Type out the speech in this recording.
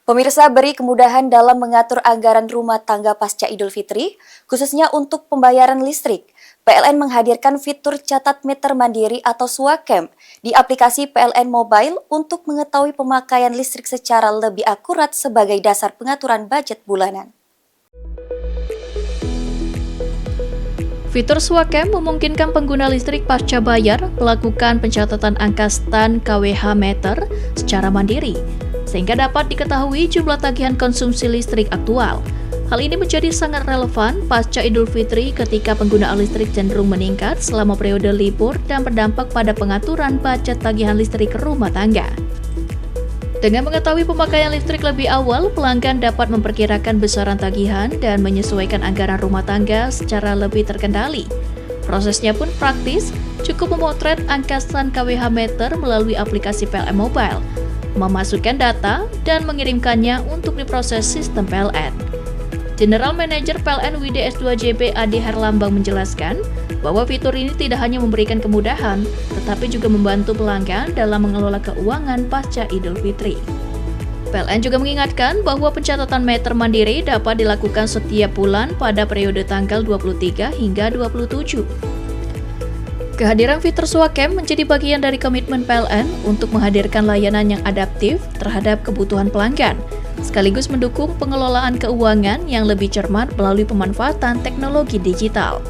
Pemirsa, beri kemudahan dalam mengatur anggaran rumah tangga pasca Idul Fitri, khususnya untuk pembayaran listrik. PLN menghadirkan fitur catat meter mandiri atau SWAKEM di aplikasi PLN Mobile untuk mengetahui pemakaian listrik secara lebih akurat sebagai dasar pengaturan budget bulanan. Fitur SWAKEM memungkinkan pengguna listrik pasca bayar melakukan pencatatan angka stan KWH meter secara mandiri, sehingga dapat diketahui jumlah tagihan konsumsi listrik aktual. Hal ini menjadi sangat relevan pasca Idul Fitri ketika penggunaan listrik cenderung meningkat selama periode libur dan berdampak pada pengaturan budget tagihan listrik rumah tangga. Dengan mengetahui pemakaian listrik lebih awal, pelanggan dapat memperkirakan besaran tagihan dan menyesuaikan anggaran rumah tangga secara lebih terkendali. Prosesnya pun praktis, cukup memotret angka stan KWH meter melalui aplikasi PLN Mobile, memasukkan data, dan mengirimkannya untuk diproses sistem PLN. General Manager PLN WDS2JB Adi Herlambang menjelaskan bahwa fitur ini tidak hanya memberikan kemudahan, tetapi juga membantu pelanggan dalam mengelola keuangan pasca Idul Fitri. PLN juga mengingatkan bahwa pencatatan meter mandiri dapat dilakukan setiap bulan pada periode tanggal 23 hingga 27. Kehadiran fitur SWAKEM menjadi bagian dari komitmen PLN untuk menghadirkan layanan yang adaptif terhadap kebutuhan pelanggan, sekaligus mendukung pengelolaan keuangan yang lebih cermat melalui pemanfaatan teknologi digital.